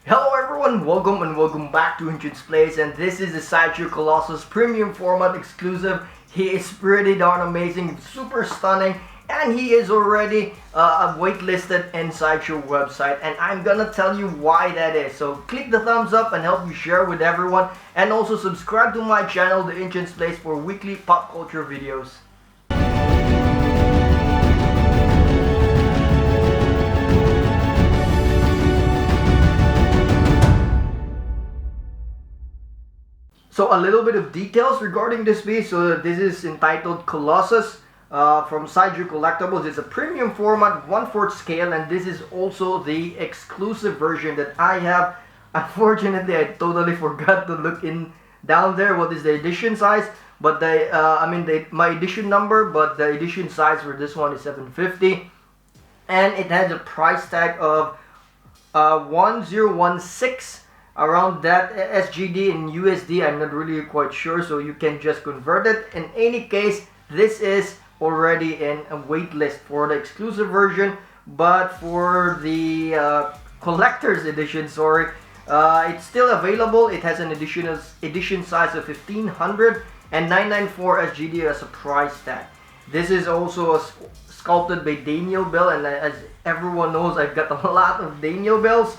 Hello everyone, welcome back to NCHANZPLACE, and this is the Sideshow Colossus Premium format exclusive. He is pretty darn amazing, super stunning, and he is already waitlisted in Sideshow website, and I'm gonna tell you why that is. So click the thumbs up and help me share with everyone, and also subscribe to my channel, the NCHANZPLACE, for weekly pop culture videos. So a little bit of details regarding this piece. So this is entitled Colossus from Sideshow Collectibles. It's a premium format, 1/4 scale, and this is also the exclusive version that I have. Unfortunately, I totally forgot to look in down there what is the edition size, but my edition number, but the edition size for this one is 750, and it has a price tag of 1016. Around that SGD in USD, I'm not really quite sure, so you can just convert it. In any case, this is already in a wait list for the exclusive version, but for the collector's edition, it's still available. It has an edition size of 1500 and 994 SGD as a price tag. This is also sculpted by Daniel Bell, and as everyone knows, I've got a lot of Daniel Bells.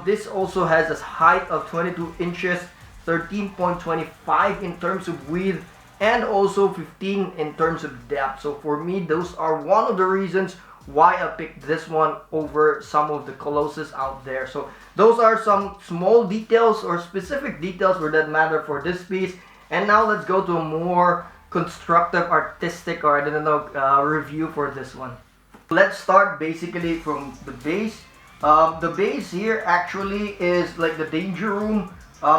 This also has a height of 22 inches, 13.25 in terms of width, and also 15 in terms of depth. So for me, those are one of the reasons why I picked this one over some of the Colossus out there. So those are some small details or specific details for that matter for this piece. And now let's go to a more constructive, artistic, or review for this one. Let's start basically from the base. The base here actually is like the danger room.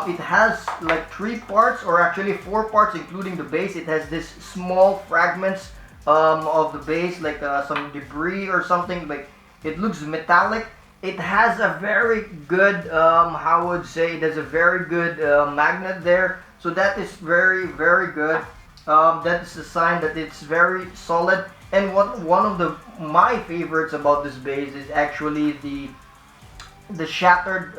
It has like 3 parts, or actually 4 parts including the base. It has this small fragments of the base, like some debris or something. Like, it looks metallic. It has a very good how would say, it has a very good magnet there, so that is very good. That is a sign that it's very solid. And one of my favorites about this base is actually the shattered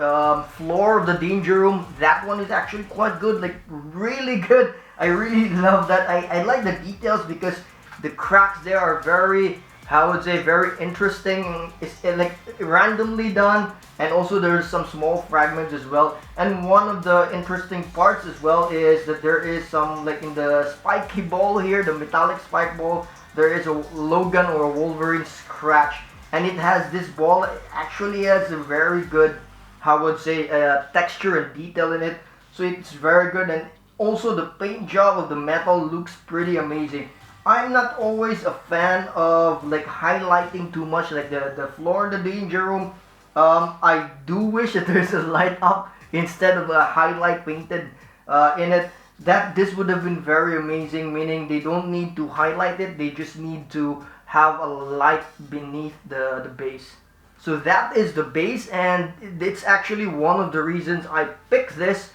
floor of the danger room. That one is actually quite good, like really good. I really love that. I like the details because the cracks there are very, how would say, very interesting. It's like randomly done, and also there's some small fragments as well. And one of the interesting parts as well is that there is some, like in the spiky ball here, the metallic spike ball, there is a Logan or a Wolverine scratch, and it has this ball. It actually has a very good, how would say, texture and detail in it, so it's very good. And also the paint job of the metal looks pretty amazing. I'm not always a fan of like highlighting too much, like the floor in the danger room. I do wish that there's a light up instead of a highlight painted in it. That this would have been very amazing, meaning they don't need to highlight it, they just need to have a light beneath the base. So that is the base, and it's actually one of the reasons I picked this,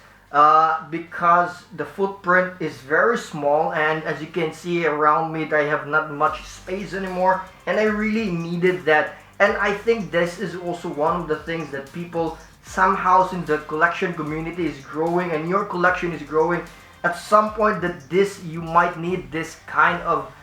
because the footprint is very small, and as you can see around me, I have not much space anymore, and I really needed that. And I think this is also one of the things that people somehow, since the collection community is growing and your collection is growing, at some point that you might need this kind of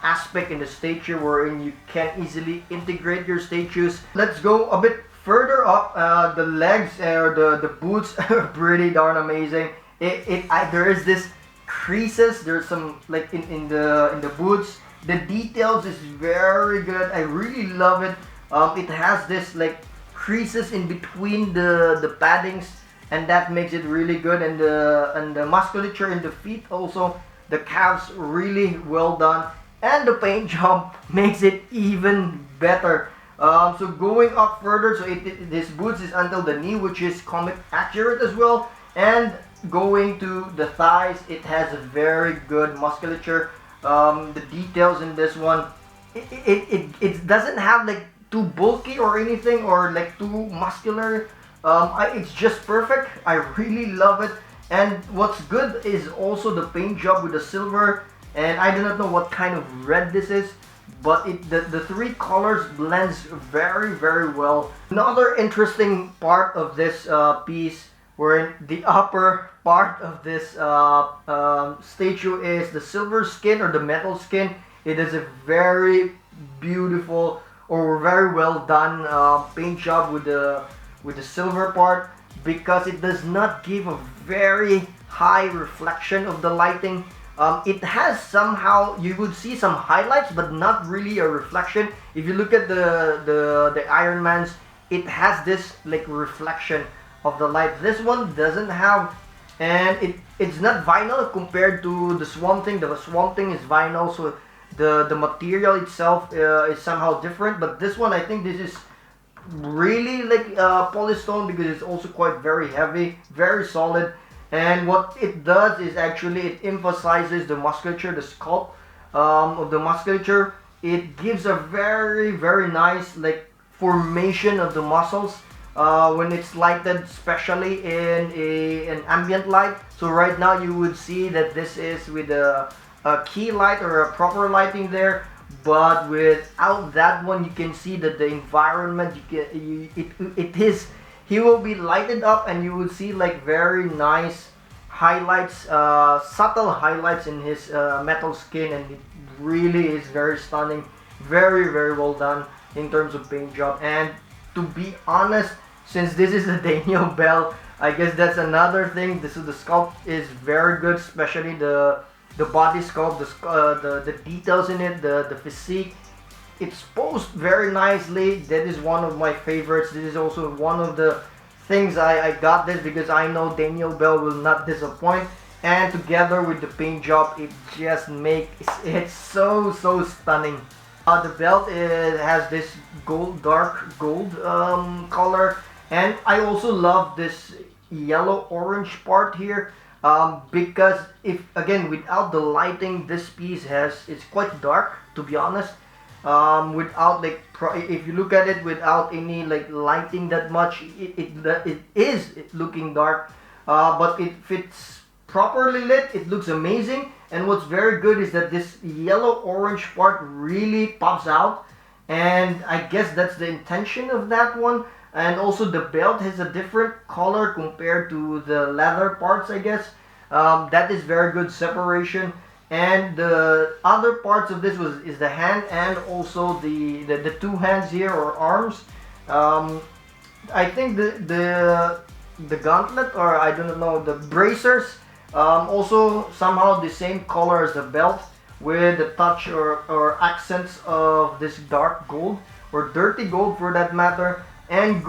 aspect in the statue wherein you can easily integrate your statues. Let's go a bit further up. The legs or the boots are pretty darn amazing. There is this creases. There's some like in the boots. The details is very good. I really love it. It has this like creases in between the paddings, and that makes it really good. And the musculature in the feet, also the calves, really well done, and the paint job makes it even better. So going up further, so this boots is until the knee, which is comic accurate as well. And going to the thighs, it has a very good musculature. The details in this one, it doesn't have like too bulky or anything, or like too muscular. It's just perfect. I really love it. And what's good is also the paint job with the silver, and I do not know what kind of red this is, but the three colors blends very well. Another interesting part of this piece, where the upper part of this statue is the silver skin or the metal skin. It is a very beautiful or very well done paint job with the silver part, because it does not give a very high reflection of the lighting. It has somehow, you would see some highlights, but not really a reflection. If you look at the Iron Man's, it has this like reflection of the light. This one doesn't have, and it's not vinyl compared to the Swamp Thing. The Swamp Thing is vinyl, so the material itself is somehow different. But this one, I think this is really like polystone, because it's also quite very heavy, very solid. And what it does is actually it emphasizes the musculature, the sculpt of the musculature. It gives a very nice like formation of the muscles when it's lighted, especially in an ambient light. So right now you would see that this is with a key light or a proper lighting there, but without that one, you can see that the environment, he will be lighted up, and you will see like very nice highlights, subtle highlights in his metal skin, and it really is very stunning, very well done in terms of paint job. And to be honest, since this is a Daniel Bell, I guess that's another thing. The sculpt is very good, especially the body sculpt, the details in it, the physique. It's posed very nicely. That is one of my favorites. This is also one of the things I got this because I know Daniel Bell will not disappoint. And together with the paint job, it just makes it so stunning. The belt, it has this dark gold color, and I also love this yellow orange part here, because if again without the lighting, this piece it's quite dark, to be honest. Without like if you look at it without any like lighting that much, it is looking dark, but if it's properly lit, it looks amazing. And what's very good is that this yellow orange part really pops out, and I guess that's the intention of that one. And also the belt has a different color compared to the leather parts, I guess. That is very good separation. And the other parts of this is the hand, and also the two hands here, or arms. I think the gauntlet, or I don't know, the bracers, also somehow the same color as the belt, with the touch or accents of this dark gold, or dirty gold for that matter. And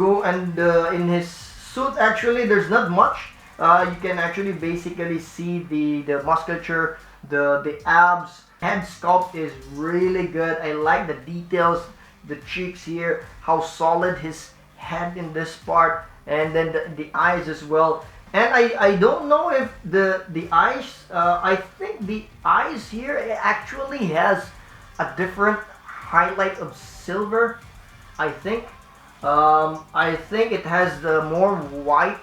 in his suit, actually there's not much. You can actually basically see the musculature, the abs. Head sculpt is really good. I like the details, the cheeks here, how solid his head in this part, and then the eyes as well. And I don't know if the eyes, I think the eyes here actually has a different highlight of silver, I think. I think it has the more white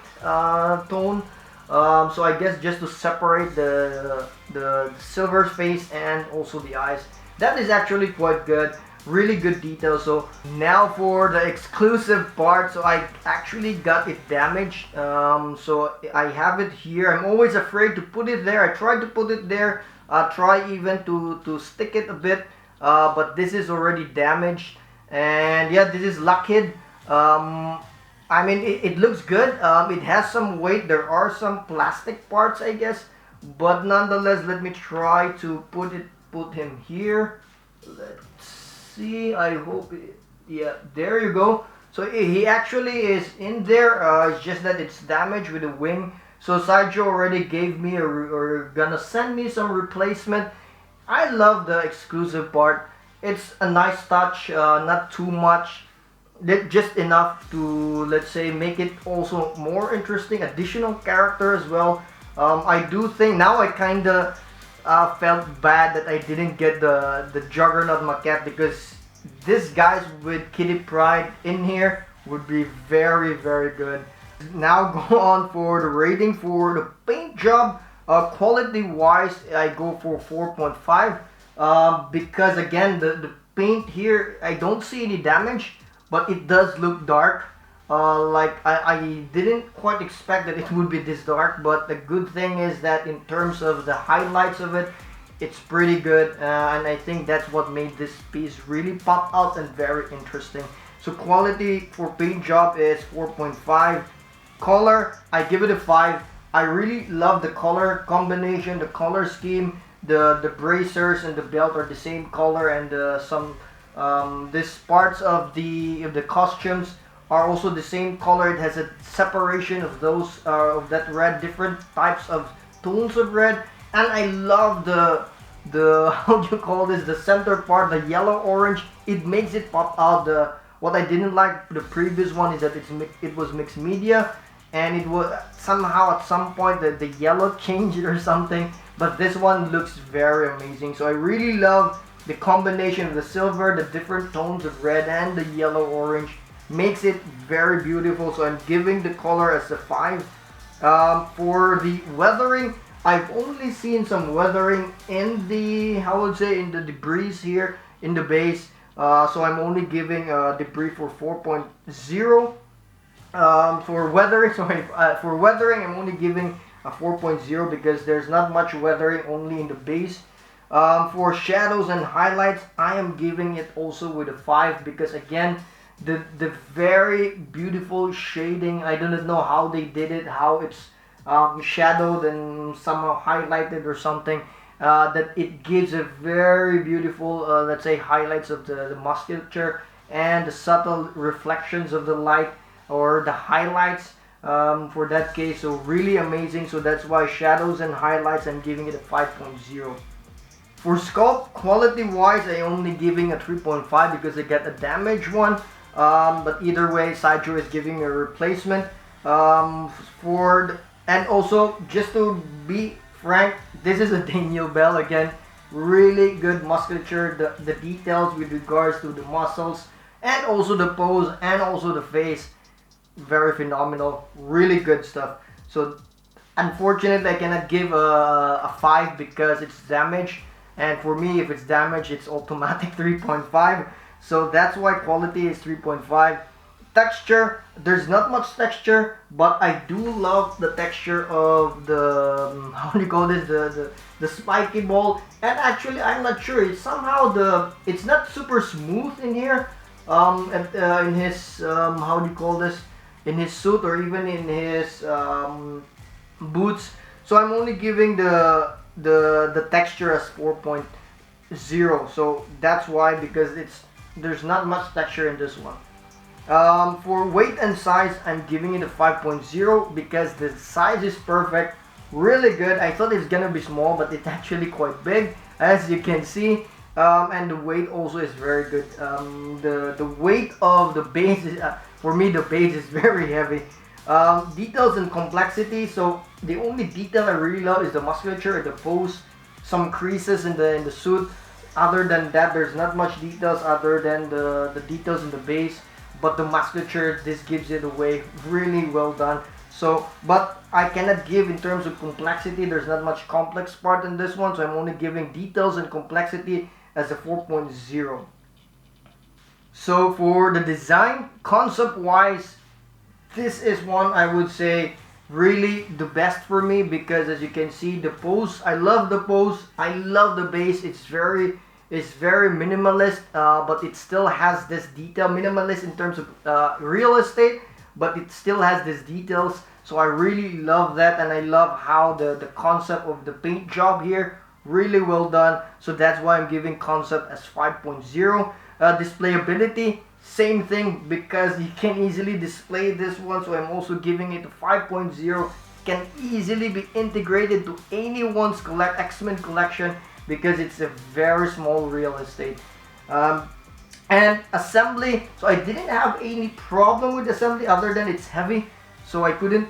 tone. So I guess just to separate the silver face and also the eyes. That is actually quite good. Really good detail. So now for the exclusive part. So I actually got it damaged. So I have it here. I'm always afraid to put it there. I tried to put it there. Try even to stick it a bit. But this is already damaged. And yeah, this is Lockheed. I mean, it looks good. It has some weight. There are some plastic parts, I guess, but nonetheless, let me try to put him here. Let's see. I hope yeah, there you go. So he actually is in there. It's just that it's damaged with the wing. So Sideshow already gave me or gonna send me some replacement. I love the exclusive part. It's a nice touch, not too much. Just enough to, let's say, make it also more interesting, additional character as well. I do think now I kinda felt bad that I didn't get the Juggernaut maquette, because this guys with Kitty Pryde in here would be very good. Now go on for the rating for the paint job. Quality wise, I go for 4.5, because again the paint here, I don't see any damage, but it does look dark. Like I didn't quite expect that it would be this dark, but the good thing is that in terms of the highlights of it, it's pretty good, and I think that's what made this piece really pop out and very interesting. So quality for paint job is 4.5. Color, I give it a 5. I really love the color combination, the color scheme. The bracers and the belt are the same color, and this parts of the costumes are also the same color. It has a separation of those of that red, different types of tones of red, and I love the how do you call this, the center part, the yellow orange. It makes it pop out. What I didn't like the previous one is that it was mixed media, and it was somehow at some point the yellow changed or something, but this one looks very amazing. So I really love the combination of the silver, the different tones of red, and the yellow orange. Makes it very beautiful, so I'm giving the color as a 5. For the weathering, I've only seen some weathering in the, I would say, in the debris here in the base, so I'm only giving debris for 4.0. For weathering, for weathering, I'm only giving a 4.0 because there's not much weathering, only in the base. For shadows and highlights, I am giving it also with a 5 because again, the very beautiful shading. I don't know how they did it, how it's shadowed and somehow highlighted or something, that it gives a very beautiful, let's say, highlights of the musculature and the subtle reflections of the light, or the highlights for that case. So really amazing. So that's why shadows and highlights, I'm giving it a 5.0. For sculpt, quality wise, I only giving a 3.5 because I get a damaged one. But either way, Sideshow is giving a replacement. And also, just to be frank, this is a Daniel Bell again. Really good musculature, the details with regards to the muscles, and also the pose, and also the face. Very phenomenal, really good stuff. So unfortunately, I cannot give a 5 because it's damaged. And for me, if it's damaged, it's automatic 3.5. So that's why quality is 3.5. Texture, there's not much texture, but I do love the texture of the, how do you call this, the spiky ball. And actually, I'm not sure, it's somehow it's not super smooth in here, in his, how do you call this, in his suit, or even in his boots. So I'm only giving the texture as 4.0. So that's why, because there's not much texture in this one. For weight and size, I'm giving it a 5.0 because the size is perfect, really good. I thought it's gonna be small, but it's actually quite big, as you can see. And the weight also is very good. The weight of the base is, for me, the base is very heavy. Details and complexity. So the only detail I really love is the musculature, the pose, some creases in the suit. Other than that, there's not much details other than the details in the base. But the musculature, this gives it away. Really well done. So, but I cannot give in terms of complexity. There's not much complex part in this one, so I'm only giving details and complexity as a 4.0. So for the design, concept-wise, this is one I would say really the best for me, because as you can see, the pose, I love the pose, I love the base. It's very minimalist, but it still has this detail. Minimalist in terms of real estate, but it still has these details. So I really love that, and I love how the concept of the paint job here, really well done. So that's why I'm giving concept as 5.0. Displayability, same thing, because you can easily display this one, so I'm also giving it a 5.0. Can easily be integrated to anyone's X-Men collection because it's a very small real estate. And assembly, so I didn't have any problem with assembly other than it's heavy, so I couldn't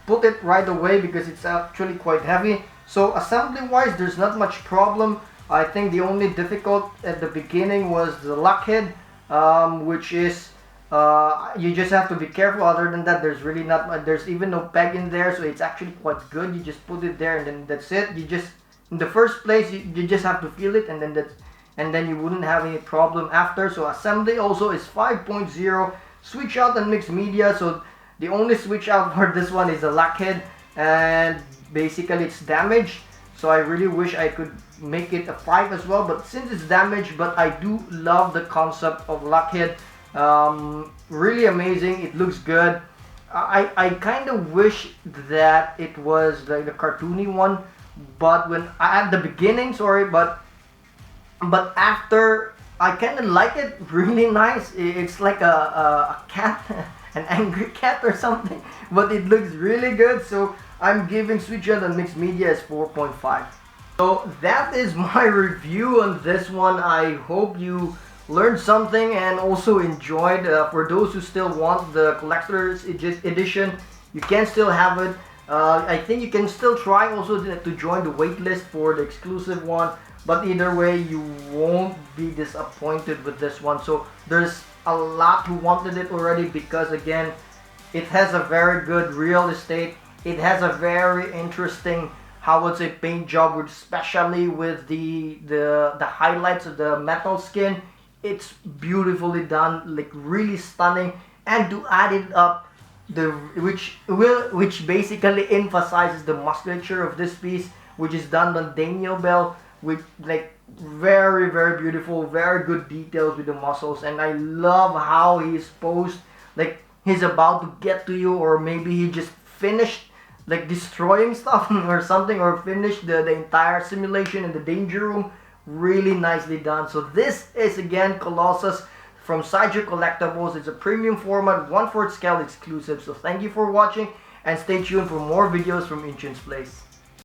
put it right away because it's actually quite heavy. So assembly wise, there's not much problem. I think the only difficult at the beginning was the lock head, which is you just have to be careful. Other than that, there's really not much. There's even no peg in there, so it's actually quite good. You just put it there and then that's it. You just, in the first place, you just have to feel it, and and then you wouldn't have any problem after. So assembly also is 5.0. Switch out and mixed media, so the only switch out for this one is a lock head, and basically it's damaged. So I really wish I could make it a 5 as well, but since it's damaged, but I do love the concept of lock head. Really amazing, it looks good. I kind of wish that it was like the cartoony one, but when at the beginning, sorry, but after, I kind of like it. Really nice. It's like a cat, an angry cat or something, but it looks really good. So I'm giving Switchout and mixed media as 4.5. So that is my review on this one. I hope you learned something and also enjoyed. For those who still want the collector's edition, you can still have it. I think you can still try also to join the waitlist for the exclusive one, but either way you won't be disappointed with this one. So there's a lot who wanted it already, because again, it has a very good real estate. It has a very interesting, how would say, paint job, especially with the highlights of the metal skin. It's beautifully done, like really stunning. And to add it up, which basically emphasizes the musculature of this piece, which is done by Daniel Bell, with like very beautiful, very good details with the muscles. And I love how he's posed, like he's about to get to you, or maybe he just finished like destroying stuff or something, or finished the entire simulation in the danger room. Really nicely done. So this is again Colossus from Sideshow Collectibles. It's a premium format, 1/4 scale exclusive. So thank you for watching, and stay tuned for more videos from NCHANZPLACE.